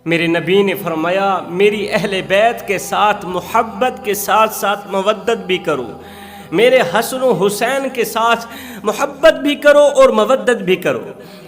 میرے نبی نے فرمایا میری اہل بیت کے ساتھ محبت کے ساتھ ساتھ مودت بھی کرو، میرے حسن و حسین کے ساتھ محبت بھی کرو اور مودت بھی کرو۔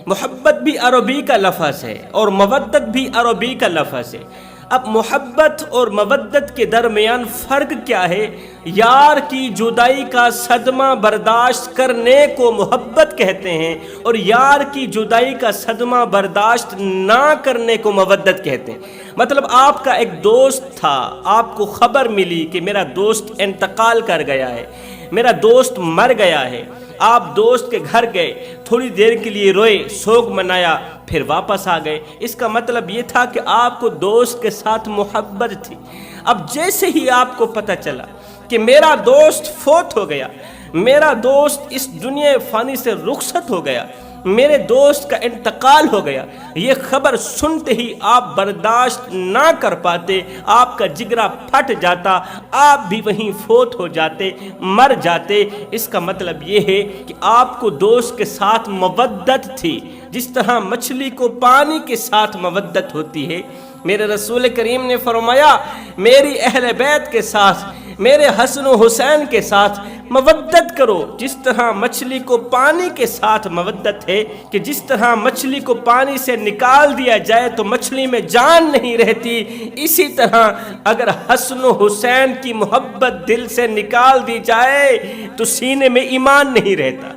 محبت بھی عربی کا لفظ ہے اور مودت بھی عربی کا لفظ ہے۔ اب محبت اور مودت کے درمیان فرق کیا ہے؟ یار کی جدائی کا صدمہ برداشت کرنے کو محبت کہتے ہیں اور یار کی جدائی کا صدمہ برداشت نہ کرنے کو مودت کہتے ہیں۔ مطلب آپ کا ایک دوست تھا، آپ کو خبر ملی کہ میرا دوست انتقال کر گیا ہے، میرا دوست مر گیا ہے، آپ دوست کے گھر گئے، تھوڑی دیر کے لیے روئے، سوگ منایا، پھر واپس آ گئے۔ اس کا مطلب یہ تھا کہ آپ کو دوست کے ساتھ محبت تھی۔ اب جیسے ہی آپ کو پتہ چلا کہ میرا دوست فوت ہو گیا، میرا دوست اس دنیا فانی سے رخصت ہو گیا، میرے دوست کا انتقال ہو گیا، یہ خبر سنتے ہی آپ برداشت نہ کر پاتے، آپ کا جگرا پھٹ جاتا، آپ بھی وہیں فوت ہو جاتے، مر جاتے۔ اس کا مطلب یہ ہے کہ آپ کو دوست کے ساتھ مودت تھی، جس طرح مچھلی کو پانی کے ساتھ مودت ہوتی ہے۔ میرے رسول کریم نے فرمایا میری اہل بیت کے ساتھ، میرے حسن و حسین کے ساتھ مودت کرو، جس طرح مچھلی کو پانی کے ساتھ مودت ہے کہ جس طرح مچھلی کو پانی سے نکال دیا جائے تو مچھلی میں جان نہیں رہتی، اسی طرح اگر حسن و حسین کی محبت دل سے نکال دی جائے تو سینے میں ایمان نہیں رہتا،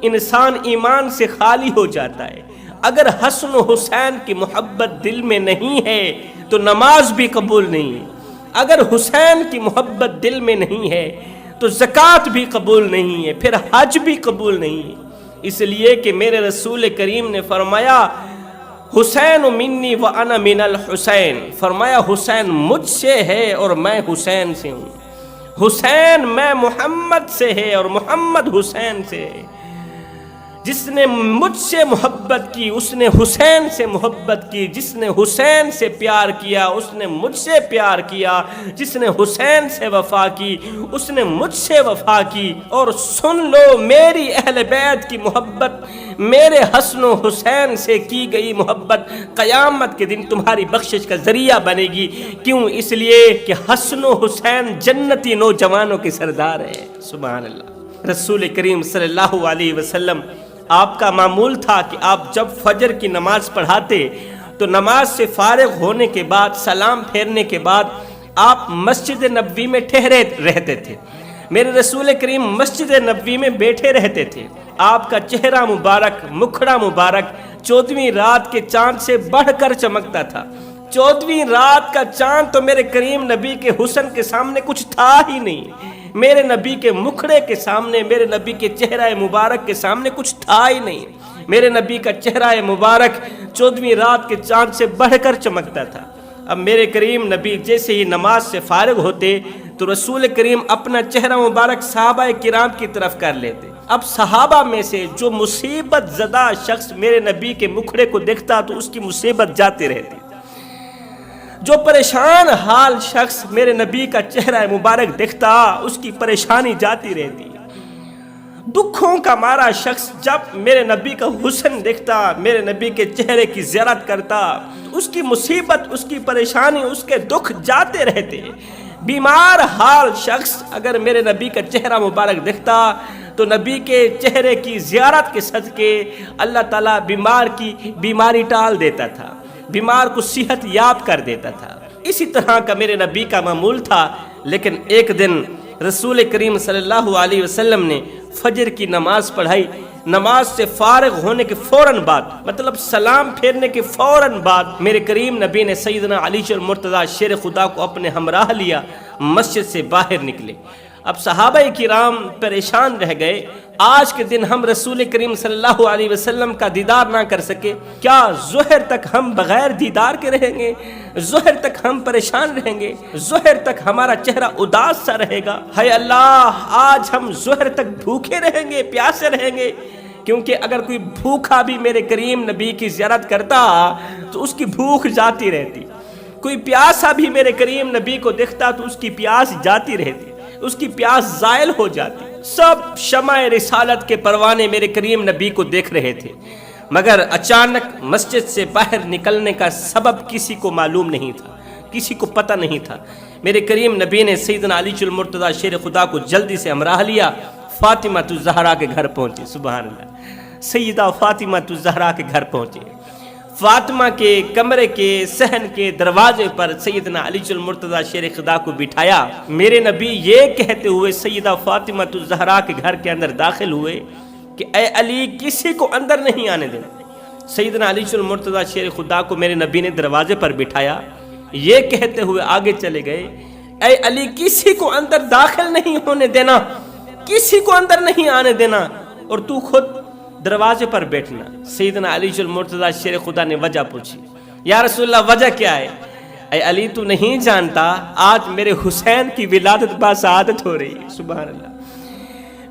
انسان ایمان سے خالی ہو جاتا ہے۔ اگر حسن و حسین کی محبت دل میں نہیں ہے تو نماز بھی قبول نہیں ہے، اگر حسین کی محبت دل میں نہیں ہے تو زکوٰۃ بھی قبول نہیں ہے، پھر حج بھی قبول نہیں ہے۔ اس لیے کہ میرے رسول کریم نے فرمایا حسین منی وانا من الحسین، فرمایا حسین مجھ سے ہے اور میں حسین سے ہوں، حسین میں محمد سے ہے اور محمد حسین سے ہے۔ جس نے مجھ سے محبت کی اس نے حسین سے محبت کی، جس نے حسین سے پیار کیا اس نے مجھ سے پیار کیا، جس نے حسین سے وفا کی اس نے مجھ سے وفا کی۔ اور سن لو میری اہل بیت کی محبت، میرے حسن و حسین سے کی گئی محبت قیامت کے دن تمہاری بخشش کا ذریعہ بنے گی۔ کیوں؟ اس لیے کہ حسن و حسین جنتی نوجوانوں کے سردار ہیں۔ سبحان اللہ۔ رسول کریم صلی اللہ علیہ وسلم آپ کا معمول تھا کہ آپ جب فجر کی نماز پڑھاتے تو نماز سے فارغ ہونے کے بعد، سلام پھیرنے کے بعد آپ مسجد نبوی میں ٹھہرے رہتے تھے۔ میرے رسول کریم مسجد نبوی میں بیٹھے رہتے تھے، آپ کا چہرہ مبارک، مکھڑا مبارک 14ویں رات کے چاند سے بڑھ کر چمکتا تھا۔ 14ویں رات کا چاند تو میرے کریم نبی کے حسن کے سامنے کچھ تھا ہی نہیں، میرے نبی کے مکھڑے کے سامنے، میرے نبی کے چہرہ مبارک کے سامنے کچھ تھا ہی نہیں۔ میرے نبی کا چہرہ مبارک 14ویں رات کے چاند سے بڑھ کر چمکتا تھا۔ اب میرے کریم نبی جیسے ہی نماز سے فارغ ہوتے تو رسول کریم اپنا چہرہ مبارک صحابہ کرام کی طرف کر لیتے۔ اب صحابہ میں سے جو مصیبت زدہ شخص میرے نبی کے مکھڑے کو دیکھتا تو اس کی مصیبت جاتی رہتی، جو پریشان حال شخص میرے نبی کا چہرہ مبارک دیکھتا اس کی پریشانی جاتی رہتی۔ دکھوں کا مارا شخص جب میرے نبی کا حسن دیکھتا، میرے نبی کے چہرے کی زیارت کرتا، اس کی مصیبت، اس کی پریشانی، اس کے دکھ جاتے رہتے۔ بیمار حال شخص اگر میرے نبی کا چہرہ مبارک دیکھتا تو نبی کے چہرے کی زیارت کے صدقے اللہ تعالیٰ بیمار کی بیماری ٹال دیتا تھا، بیمار کو صحت یاب کر دیتا تھا۔ اسی طرح کا میرے نبی کا معمول تھا۔ لیکن ایک دن رسول کریم صلی اللہ علیہ وسلم نے فجر کی نماز پڑھائی، نماز سے فارغ ہونے کے فوراً بعد، مطلب سلام پھیرنے کے فوراً بعد میرے کریم نبی نے سیدنا علی المرتضیٰ شیر خدا کو اپنے ہمراہ لیا، مسجد سے باہر نکلے۔ اب صحابہ کرام پریشان رہ گئے، آج کے دن ہم رسول کریم صلی اللہ علیہ وسلم کا دیدار نہ کر سکے، کیا ظہر تک ہم بغیر دیدار کے رہیں گے؟ ظہر تک ہم پریشان رہیں گے؟ ظہر تک ہمارا چہرہ اداس سا رہے گا؟ ہے اللہ، آج ہم ظہر تک بھوکے رہیں گے، پیاسے رہیں گے؟ کیونکہ اگر کوئی بھوکا بھی میرے کریم نبی کی زیارت کرتا تو اس کی بھوک جاتی رہتی، کوئی پیاسا بھی میرے کریم نبی کو دیکھتا تو اس کی پیاس جاتی رہتی، اس کی پیاس زائل ہو جاتی۔ سب شمع رسالت کے پروانے میرے کریم نبی کو دیکھ رہے تھے، مگر اچانک مسجد سے باہر نکلنے کا سبب کسی کو معلوم نہیں تھا، کسی کو پتہ نہیں تھا۔ میرے کریم نبی نے سیدنا علی المرتضیٰ شیر خدا کو جلدی سے ہمراہ لیا، فاطمہ الزہرا کے گھر پہنچے۔ سبحان اللہ، سیدہ فاطمہ الزہرا کے گھر پہنچے۔ فاطمہ کے کمرے کے صحن کے دروازے پر سیدنا علی المرتضیٰ شیر خدا کو بٹھایا۔ میرے نبی یہ کہتے ہوئے سیدہ فاطمہ الزہرا کے گھر کے اندر داخل ہوئے کہ اے علی، کسی کو اندر نہیں آنے دینا۔ سیدنا علی المرتضیٰ شیر خدا کو میرے نبی نے دروازے پر بٹھایا، یہ کہتے ہوئے آگے چلے گئے، اے علی، کسی کو اندر داخل نہیں ہونے دینا، کسی کو اندر نہیں آنے دینا، اور تو خود دروازے پر بیٹھنا۔ سیدنا علی المرتضیٰ شیر خدا نے وجہ پوچھی، یا رسول اللہ وجہ کیا ہے؟ اے علی، تو نہیں جانتا آج میرے حسین کی ولادت باسعادت ہو رہی ہے۔ سبحان اللہ،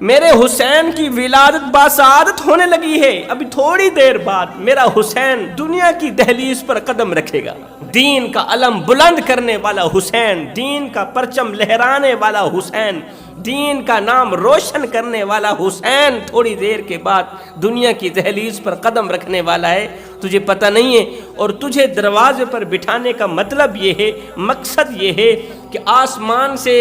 میرے حسین کی ولادت باسعادت ہونے لگی ہے۔ ابھی تھوڑی دیر بعد میرا حسین دنیا کی دہلیز پر قدم رکھے گا۔ دین کا علم بلند کرنے والا حسین، دین کا پرچم لہرانے والا حسین، دین کا نام روشن کرنے والا حسین تھوڑی دیر کے بعد دنیا کی دہلیز پر قدم رکھنے والا ہے، تجھے پتہ نہیں ہے۔ اور تجھے دروازے پر بٹھانے کا مطلب یہ ہے، مقصد یہ ہے کہ آسمان سے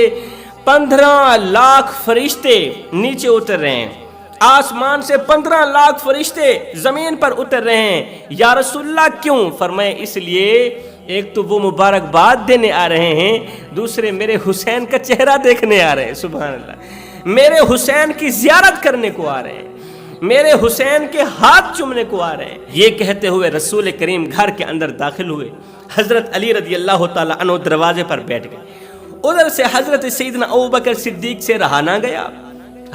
15 لاکھ فرشتے نیچے اتر رہے ہیں، آسمان سے 15 لاکھ فرشتے زمین پر اتر رہے ہیں۔ یا رسول اللہ کیوں؟ فرمائے اس لیے، ایک تو وہ مبارکباد دینے آ رہے ہیں، دوسرے میرے حسین کا چہرہ دیکھنے آ رہے ہیں۔ سبحان اللہ، میرے حسین کی زیارت کرنے کو آ رہے ہیں، میرے حسین کے ہاتھ چومنے کو آ رہے ہیں۔ یہ کہتے ہوئے رسول کریم گھر کے اندر داخل ہوئے۔ حضرت علی رضی اللہ تعالیٰ عنہ دروازے پر بیٹھ گئے۔ ادھر سے حضرت سیدنا ابوبکر صدیق سے رہا نہ گیا۔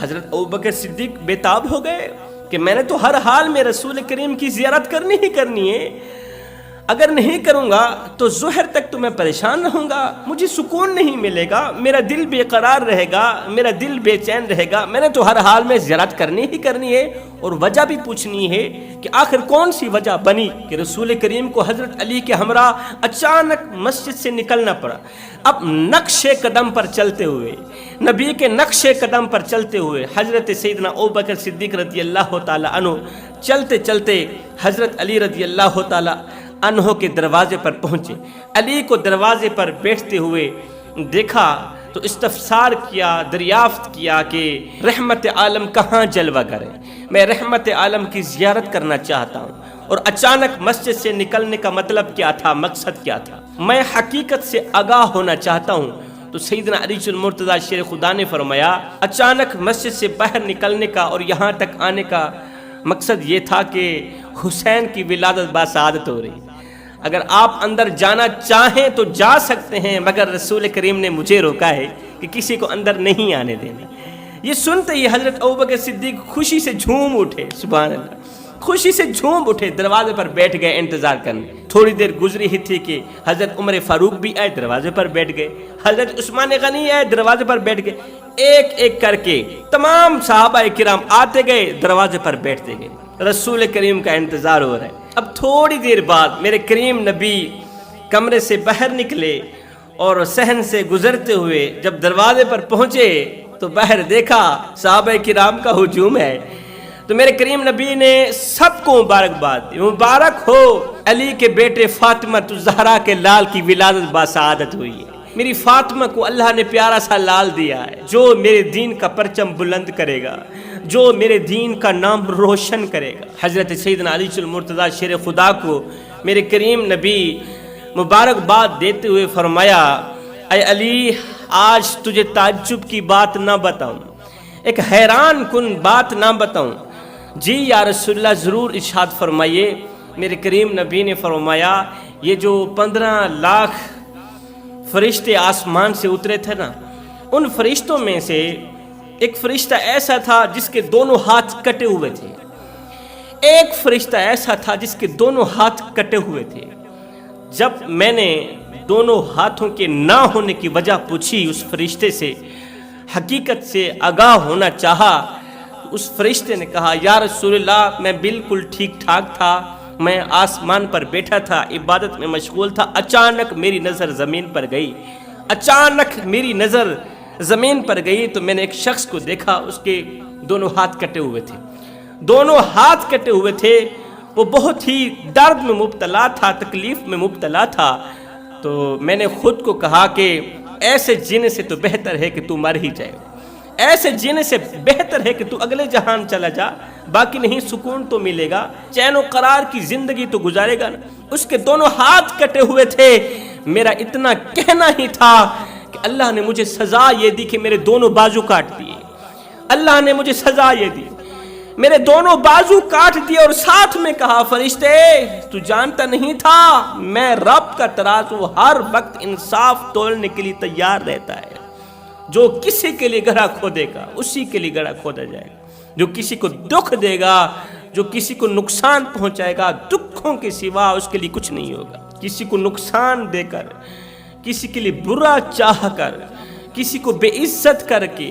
حضرت ابوبکر صدیق بے تاب ہو گئے کہ میں نے تو ہر حال میں رسول کریم کی زیارت کرنی ہی کرنی ہے، اگر نہیں کروں گا تو ظہر تک تو میں پریشان رہوں گا، مجھے سکون نہیں ملے گا، میرا دل بے قرار رہے گا، میرا دل بے چین رہے گا۔ میں نے تو ہر حال میں زیارت کرنی ہی کرنی ہے، اور وجہ بھی پوچھنی ہے کہ آخر کون سی وجہ بنی کہ رسول کریم کو حضرت علی کے ہمراہ اچانک مسجد سے نکلنا پڑا۔ اب نقش قدم پر چلتے ہوئے، نبی کے نقش قدم پر چلتے ہوئے حضرت سیدنا ابوبکر صدیق رضی اللہ تعالی عنہ چلتے چلتے حضرت علی رضی اللہ تعالی عنہ کے دروازے پر پہنچے۔ علی کو دروازے پر بیٹھتے ہوئے دیکھا تو استفسار کیا، دریافت کیا کہ رحمت عالم کہاں جلوہ کرے، میں رحمت عالم کی زیارت کرنا چاہتا ہوں، اور اچانک مسجد سے نکلنے کا مطلب کیا تھا، مقصد کیا تھا، میں حقیقت سے آگاہ ہونا چاہتا ہوں۔ تو سیدنا علی المرتضیٰ شیر خدا نے فرمایا، اچانک مسجد سے باہر نکلنے کا اور یہاں تک آنے کا مقصد یہ تھا کہ حسین کی ولادت باسعادت ہو رہی، اگر آپ اندر جانا چاہیں تو جا سکتے ہیں، مگر رسول کریم نے مجھے روکا ہے کہ کسی کو اندر نہیں آنے دینا۔ یہ سنتے ہی حضرت ابوبکر صدیق خوشی سے جھوم اٹھے۔ سبحان اللہ، خوشی سے جھوم اٹھے، دروازے پر بیٹھ گئے انتظار کرنے۔ تھوڑی دیر گزری ہی تھی کہ حضرت عمر فاروق بھی آئے، دروازے پر بیٹھ گئے، حضرت عثمان غنی آئے، دروازے پر بیٹھ گئے۔ ایک ایک کر کے تمام صحابہ کرام آتے گئے، دروازے پر بیٹھتے گئے، رسول کریم کا انتظار ہو رہا ہے۔ اب تھوڑی دیر بعد میرے کریم نبی کمرے سے باہر نکلے اور صحن سے گزرتے ہوئے جب دروازے پر پہنچے تو باہر دیکھا صحابہ کرام کا ہجوم ہے۔ تو میرے کریم نبی نے سب کو مبارکباد دی، مبارک ہو علی کے بیٹے فاطمہ الزہرا کے لال کی ولادت باسعادت ہوئی ہے۔ میری فاطمہ کو اللہ نے پیارا سا لال دیا ہے، جو میرے دین کا پرچم بلند کرے گا، جو میرے دین کا نام روشن کرے گا۔ حضرت سیدنا علی المرتضیٰ شیر خدا کو میرے کریم نبی مبارکباد دیتے ہوئے فرمایا، اے علی، آج تجھے تعجب کی بات نہ بتاؤں، ایک حیران کن بات نہ بتاؤں؟ جی یا رسول اللہ، ضرور ارشاد فرمائیے۔ میرے کریم نبی نے فرمایا، یہ جو 15 لاکھ فرشتے آسمان سے اترے تھے نا، ان فرشتوں میں سے ایک فرشتہ ایسا تھا جس کے دونوں ہاتھ کٹے ہوئے تھے، ایک فرشتہ ایسا تھا جس کے دونوں ہاتھ کٹے ہوئے تھے۔ جب میں نے دونوں ہاتھوں کے نہ ہونے کی وجہ پوچھی اس فرشتے سے، حقیقت سے آگاہ ہونا چاہا، تو اس فرشتے نے کہا، یا رسول اللہ، میں بالکل ٹھیک ٹھاک تھا، میں آسمان پر بیٹھا تھا، عبادت میں مشغول تھا، اچانک میری نظر زمین پر گئی، اچانک میری نظر زمین پر گئی تو میں نے ایک شخص کو دیکھا، اس کے دونوں ہاتھ کٹے ہوئے تھے، دونوں ہاتھ کٹے ہوئے تھے، وہ بہت ہی درد میں مبتلا تھا، تکلیف میں مبتلا تھا، تو میں نے خود کو کہا کہ ایسے جینے سے تو بہتر ہے کہ تو مر ہی جائے، ایسے جینے سے بہتر ہے کہ تو اگلے جہان چلا جا، باقی نہیں سکون تو ملے گا، چین و قرار کی زندگی تو گزارے گا۔ اس کے دونوں ہاتھ کٹے ہوئے تھے، میرا اتنا کہنا ہی تھا کہ اللہ نے مجھے سزا یہ دی کہ میرے دونوں بازو کاٹ دیے، اللہ نے مجھے سزا یہ دی، میرے دونوں بازو کاٹ دیے، اور ساتھ میں کہا فرشتے تو جانتا نہیں تھا میں رب کا ترازو ہر وقت انصاف تولنے کے لیے تیار رہتا ہے، جو کسی کے لیے گڑھا کھودے گا اسی کے لیے گڑھا کھودا جائے گا، جو کسی کو دکھ دے گا، جو کسی کو نقصان پہنچائے گا، دکھوں کے سوا اس کے لیے کچھ نہیں ہوگا۔ کسی کو نقصان دے کر، کسی کے لیے برا چاہ کر، کسی کو بے عزت کر کے،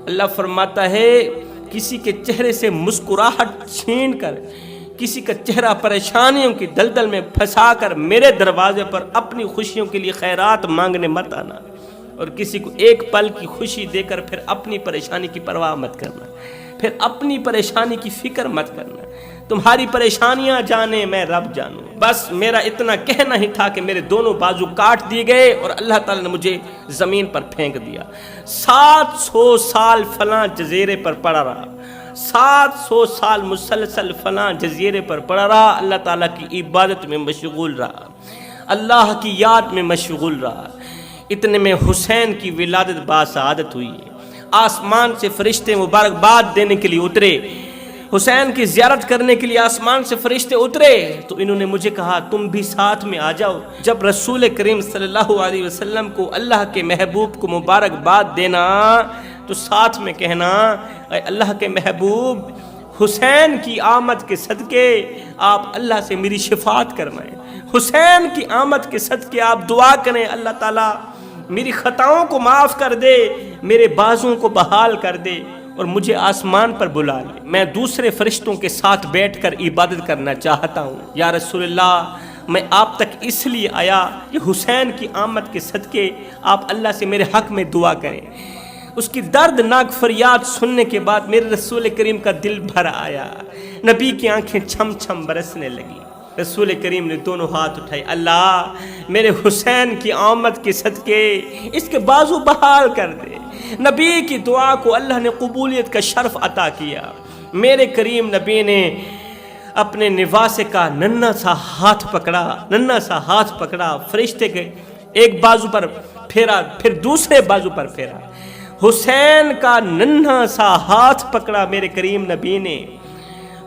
اللہ فرماتا ہے کسی کے چہرے سے مسکراہٹ چھین کر، کسی کا چہرہ پریشانیوں کی دلدل میں پھنسا کر میرے دروازے پر اپنی خوشیوں کے لیے خیرات مانگنے مت آنا، اور کسی کو ایک پل کی خوشی دے کر پھر اپنی پریشانی کی پرواہ مت کرنا، پھر اپنی پریشانی کی فکر مت کرنا۔ تمہاری پریشانیاں جانے میں رب جانوں۔ بس میرا اتنا کہنا ہی تھا کہ میرے دونوں بازو کاٹ دیے گئے اور اللہ تعالیٰ نے مجھے زمین پر پھینک دیا۔ 700 سال فلاں جزیرے پر پڑا رہا، 700 سال مسلسل فلاں جزیرے پر پڑا رہا، اللہ تعالیٰ کی عبادت میں مشغول رہا، اللہ کی یاد میں مشغول رہا۔ اتنے میں حسین کی ولادت باسعادت ہوئی، آسمان سے فرشتے مبارکباد دینے کے لیے اترے، حسین کی زیارت کرنے کے لیے آسمان سے فرشتے اترے، تو انہوں نے مجھے کہا تم بھی ساتھ میں آ جاؤ۔ جب رسول کریم صلی اللہ علیہ وسلم کو اللہ کے محبوب کو مبارکباد دینا تو ساتھ میں کہنا اے اللہ کے محبوب، حسین کی آمد کے صدقے آپ اللہ سے میری شفاعت کرائیں، حسین کی آمد کے صدقے آپ دعا کریں اللہ تعالیٰ میری خطاؤں کو معاف کر دے، میرے بازوں کو بحال کر دے اور مجھے آسمان پر بلا لے، میں دوسرے فرشتوں کے ساتھ بیٹھ کر عبادت کرنا چاہتا ہوں۔ یا رسول اللہ، میں آپ تک اس لیے آیا کہ حسین کی آمد کے صدقے آپ اللہ سے میرے حق میں دعا کریں۔ اس کی دردناک فریاد سننے کے بعد میرے رسول کریم کا دل بھر آیا، نبی کی آنکھیں چھم چھم برسنے لگی۔ رسول کریم نے دونوں ہاتھ اٹھائے، اللہ میرے حسین کی آمد کے صدقے اس کے بازو بحال کر دے۔ نبی کی دعا کو اللہ نے قبولیت کا شرف عطا کیا۔ میرے کریم نبی نے اپنے نواسے کا ننھا سا ہاتھ پکڑا، فرشتے کے ایک بازو پر پھیرا، پھر دوسرے بازو پر پھیرا، حسین کا ننھا سا ہاتھ پکڑا میرے کریم نبی نے،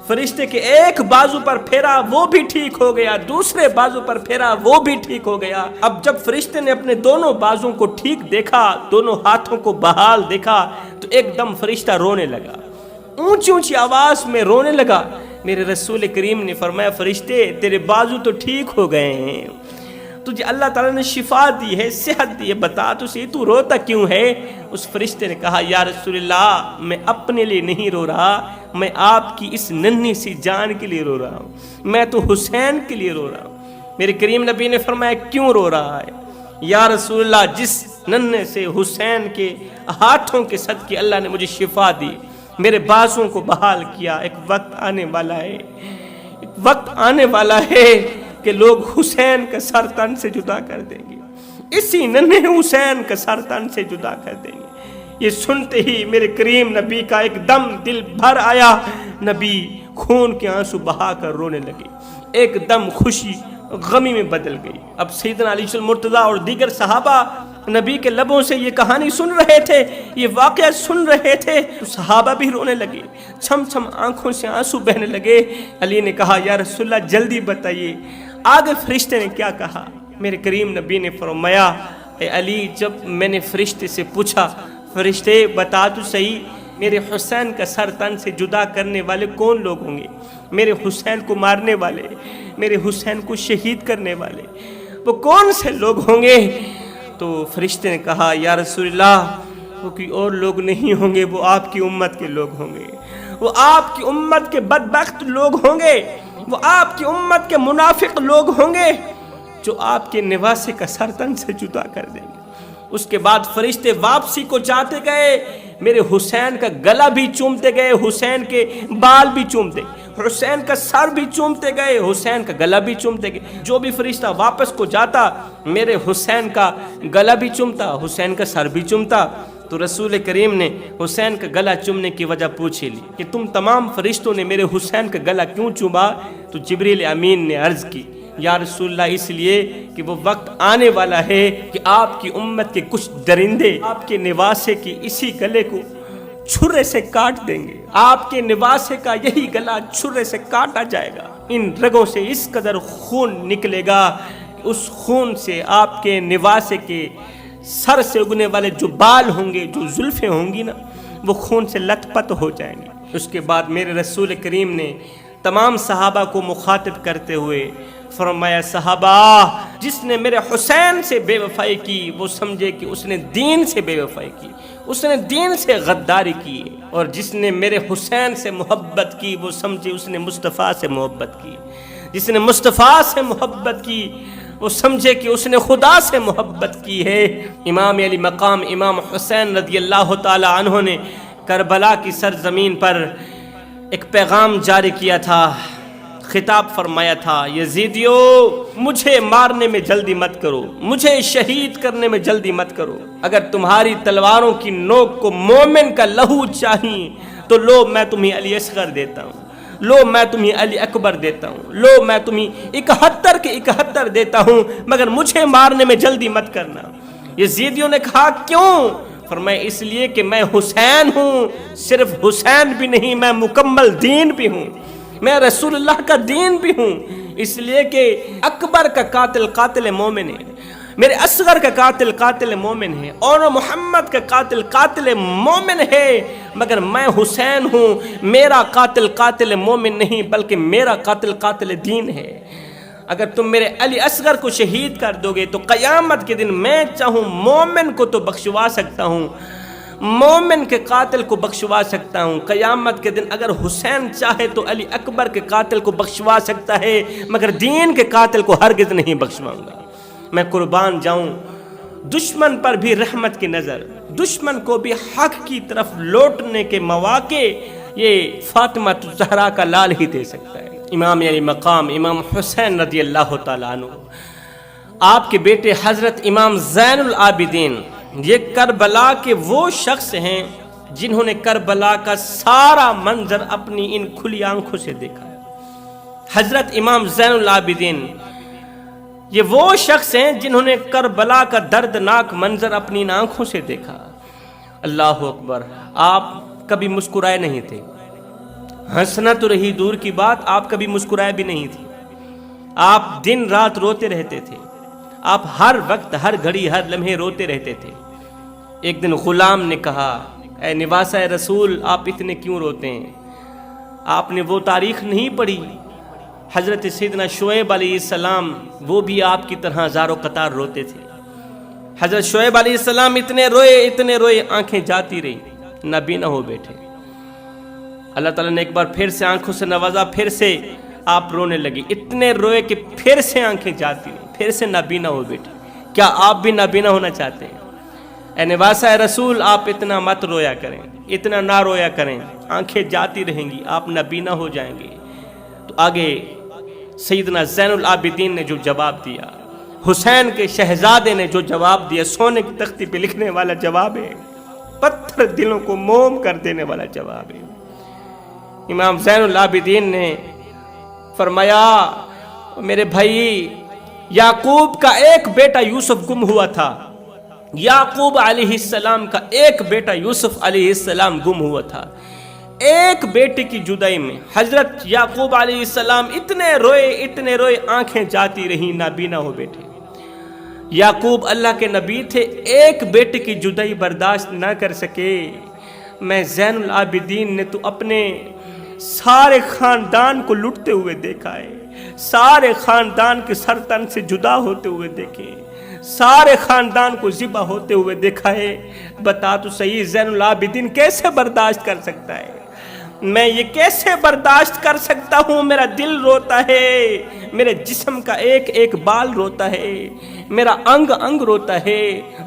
فرشتے کے ایک بازو پر پھیرا وہ بھی ٹھیک ہو گیا، دوسرے بازو پر پھیرا وہ بھی ٹھیک ہو گیا۔ اب جب فرشتے نے اپنے دونوں بازوں کو ٹھیک دیکھا، دونوں ہاتھوں کو بحال دیکھا، تو ایک دم فرشتہ رونے لگا، اونچی اونچی آواز میں رونے لگا۔ میرے رسول کریم نے فرمایا فرشتے تیرے بازو تو ٹھیک ہو گئے ہیں، تجھے اللہ تعالیٰ نے شفا دی ہے، صحت دی ہے، بتا تو صحیح تو روتا کیوں ہے؟ اس فرشتے نے کہا یا رسول اللہ میں اپنے لیے نہیں رو رہا، میں آپ کی اس ننھی سی جان کے لیے رو رہا ہوں، میں تو حسین کے لیے رو رہا ہوں۔ میرے کریم نبی نے فرمایا کیوں رو رہا ہے؟ یا رسول اللہ جس ننھے سے حسین کے ہاتھوں کے صدقے اللہ نے مجھے شفا دی، میرے بازوں کو بحال کیا، ایک وقت آنے والا ہے کہ لوگ حسین کا سر تن سے جدا کر دیں گے، اسی ننھے حسین کا سر تن سے جدا کر دیں گے۔ یہ سنتے ہی میرے کریم نبی کا ایک دم دل بھر آیا، نبی خون کے آنسو بہا کر رونے لگے، ایک دم خوشی غمی میں بدل گئی۔ اب سیدنا علی المرتضیٰ اور دیگر صحابہ نبی کے لبوں سے یہ کہانی سن رہے تھے، یہ واقعہ سن رہے تھے، تو صحابہ بھی رونے لگے، چھم چھم آنکھوں سے آنسو بہنے لگے۔ علی نے کہا یا رسول اللہ جلدی بتائیے آگے فرشتے نے کیا کہا؟ میرے کریم نبی نے فرمایا اے علی، جب میں نے فرشتے سے پوچھا فرشتے بتا تو صحیح میرے حسین کا سر تن سے جدا کرنے والے کون لوگ ہوں گے؟ میرے حسین کو مارنے والے، میرے حسین کو شہید کرنے والے وہ کون سے لوگ ہوں گے؟ تو فرشتے نے کہا یا رسول اللہ وہ کوئی اور لوگ نہیں ہوں گے، وہ آپ کی امت کے لوگ ہوں گے، وہ آپ کی امت کے بدبخت لوگ ہوں گے، وہ آپ کی امت کے منافق لوگ ہوں گے جو آپ کے نواسے کا سر تن سے جدا کر دیں گے۔ اس کے بعد فرشتے واپسی کو چاہتے گئے، میرے حسین کا گلا بھی چومتے گئے، حسین کے بال بھی چومتے، حسین کا سر بھی چومتے گئے، حسین کا گلا بھی چومتے گئے، جو بھی فرشتہ واپس کو جاتا میرے حسین کا گلا بھی چومتا، حسین کا سر بھی چومتا۔ تو رسول کریم نے حسین کا گلا چومنے کی وجہ پوچھی لی کہ تم تمام فرشتوں نے میرے حسین کا گلا کیوں چوما؟ تو جبریل امین نے عرض کی یا رسول اللہ اس لیے کہ وہ وقت آنے والا ہے کہ آپ کی امت کے کچھ درندے آپ کے نواسے کی اسی گلے کو چھرے سے کاٹ دیں گے، آپ کے نواسے کا یہی گلا چھرے سے کاٹا جائے گا، ان رگوں سے اس قدر خون نکلے گا کہ اس خون سے آپ کے نواسے کے سر سے اگنے والے جو بال ہوں گے، جو زلفیں ہوں گی نا، وہ خون سے لت پت ہو جائیں گے۔ اس کے بعد میرے رسول کریم نے تمام صحابہ کو مخاطب کرتے ہوئے فرمایا صحابہ جس نے میرے حسین سے بے وفائی کی وہ سمجھے کہ اس نے دین سے بے وفائی کی، اس نے دین سے غداری کی، اور جس نے میرے حسین سے محبت کی وہ سمجھے اس نے مصطفیٰ سے محبت کی، جس نے مصطفیٰ سے محبت کی وہ سمجھے کہ اس نے خدا سے محبت کی ہے۔ امام علی مقام امام حسین رضی اللہ تعالی عنہ نے کربلا کی سرزمین پر ایک پیغام جاری کیا تھا، خطاب فرمایا تھا یزیدیو مجھے مارنے میں جلدی مت کرو، مجھے شہید کرنے میں جلدی مت کرو، اگر تمہاری تلواروں کی نوک کو مومن کا لہو چاہیے تو لو میں تمہیں علی اصغر دیتا ہوں، لو میں تمہیں علی اکبر دیتا ہوں، لو میں تمہیں 71 کے 71 دیتا ہوں، مگر مجھے مارنے میں جلدی مت کرنا۔ یزیدیوں نے کہا کیوں؟ فرمایا اس لیے کہ میں حسین ہوں، صرف حسین بھی نہیں میں مکمل دین بھی ہوں، میں رسول اللہ کا دین بھی ہوں، اس لیے کہ اکبر کا قاتل قاتل مومن ہے، میرے اصغر کا قاتل قاتل مومن ہے، اور محمد کا قاتل قاتل مومن ہے، مگر میں حسین ہوں، میرا قاتل قاتل مومن نہیں بلکہ میرا قاتل قاتل دین ہے۔ اگر تم میرے علی اصغر کو شہید کر دو گے تو قیامت کے دن میں چاہوں مومن کو تو بخشوا سکتا ہوں، مومن کے قاتل کو بخشوا سکتا ہوں، قیامت کے دن اگر حسین چاہے تو علی اکبر کے قاتل کو بخشوا سکتا ہے، مگر دین کے قاتل کو ہرگز نہیں بخشواؤں گا۔ میں قربان جاؤں دشمن پر بھی رحمت کی نظر، دشمن کو بھی حق کی طرف لوٹنے کے مواقع یہ فاطمہ الزہرا کا لال ہی دے سکتا ہے۔ امام علی مقام امام حسین رضی اللہ تعالیٰ عنہ آپ کے بیٹے حضرت امام زین العابدین یہ کربلا کے وہ شخص ہیں جنہوں نے کربلا کا سارا منظر اپنی ان کھلی آنکھوں سے دیکھا ہے۔ حضرت امام زین العابدین یہ وہ شخص ہیں جنہوں نے کربلا کا دردناک منظر اپنی ان آنکھوں سے دیکھا۔ اللہ اکبر، آپ کبھی مسکرائے نہیں تھے، ہنسنا تو رہی دور کی بات، آپ کبھی مسکرائے بھی نہیں تھے، آپ دن رات روتے رہتے تھے، آپ ہر وقت ہر گھڑی ہر لمحے روتے رہتے تھے۔ ایک دن غلام نے کہا اے نواسہ رسول آپ اتنے کیوں روتے ہیں؟ آپ نے وہ تاریخ نہیں پڑھی؟ حضرت سیدنا شعیب علیہ السلام وہ بھی آپ کی طرح ہزاروں قطار روتے تھے۔ حضرت شعیب علیہ السلام اتنے روئے آنکھیں جاتی رہی، نابینا ہو بیٹھے۔ اللہ تعالیٰ نے ایک بار پھر سے آنکھوں سے نوازا، پھر سے آپ رونے لگے، اتنے روئے کہ پھر سے آنکھیں جاتی رہی، پھر سے نابینا ہو بیٹھے۔ کیا آپ بھی نابینا ہونا چاہتے ہیں؟ اے نواسہ رسول آپ اتنا مت رویا کریں، اتنا نہ رویا کریں، آنکھیں جاتی رہیں گی، آپ نابینا ہو جائیں گے۔ تو آگے سیدنا زین العابدین نے جو جواب دیا، حسین کے شہزادے نے جو جواب دیا، سونے کی تختی پہ لکھنے والا جواب ہے، پتھر دلوں کو موم کر دینے والا جواب ہے۔ امام زین العابدین نے فرمایا میرے بھائی یعقوب کا ایک بیٹا یوسف گم ہوا تھا، یعقوب علیہ السلام کا ایک بیٹا یوسف علیہ السلام گم ہوا تھا، ایک بیٹے کی جدائی میں حضرت یعقوب علیہ السلام اتنے روئے آنکھیں جاتی رہیں، نابینا ہو بیٹھے۔ یعقوب اللہ کے نبی تھے، ایک بیٹے کی جدائی برداشت نہ کر سکے۔ میں زین العابدین نے تو اپنے سارے خاندان کو لٹتے ہوئے دیکھا ہے، سارے خاندان کے سر تن سے جدا ہوتے ہوئے دیکھے، سارے خاندان کو ذبح ہوتے ہوئے دیکھا ہے۔ بتا تو صحیح زین العابدین کیسے برداشت کر سکتا ہے؟ میں یہ کیسے برداشت کر سکتا ہوں؟ میرا دل روتا ہے، میرے جسم کا ایک ایک بال روتا ہے، میرا انگ انگ روتا ہے،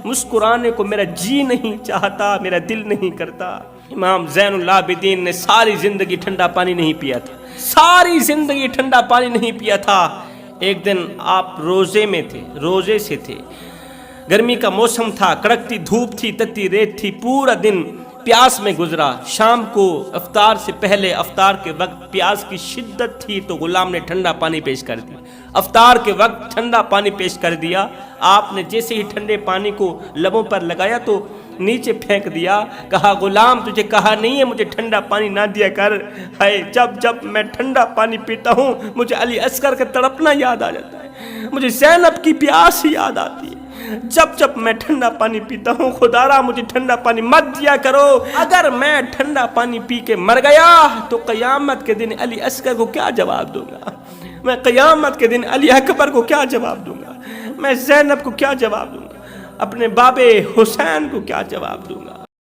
مسکرانے کو میرا جی نہیں چاہتا، میرا دل نہیں کرتا۔ امام زین العابدین نے ساری زندگی ٹھنڈا پانی نہیں پیا تھا، ساری زندگی ٹھنڈا پانی نہیں پیا تھا. ایک دن آپ روزے میں تھے, روزے سے تھے, گرمی کا موسم تھا, کڑکتی دھوپ تھی, تتی ریت تھی, پورا دن پیاس میں گزرا. شام کو افطار سے پہلے, افطار کے وقت پیاس کی شدت تھی تو غلام نے ٹھنڈا پانی پیش کر دیا. افطار کے وقت ٹھنڈا پانی پیش کر دیا. آپ نے جیسے ہی ٹھنڈے پانی کو لبوں پر لگایا تو نیچے پھینک دیا. کہا غلام تجھے کہا نہیں ہے مجھے ٹھنڈا پانی نہ دیا کر. ہے جب میں ٹھنڈا پانی پیتا ہوں مجھے علی اصغر کا تڑپنا یاد آ جاتا ہے, مجھے زینب کی پیاس یاد آتی ہے. جب میں ٹھنڈا پانی پیتا ہوں خدا را مجھے ٹھنڈا پانی مت دیا کرو. اگر میں ٹھنڈا پانی پی کے مر گیا تو قیامت کے دن علی اصغر کو کیا جواب دوں گا؟ میں قیامت کے دن علی اکبر کو کیا جواب دوں گا؟ میں زینب کو کیا جواب دوں گا؟ اپنے بابے حسین کو کیا جواب دوں گا؟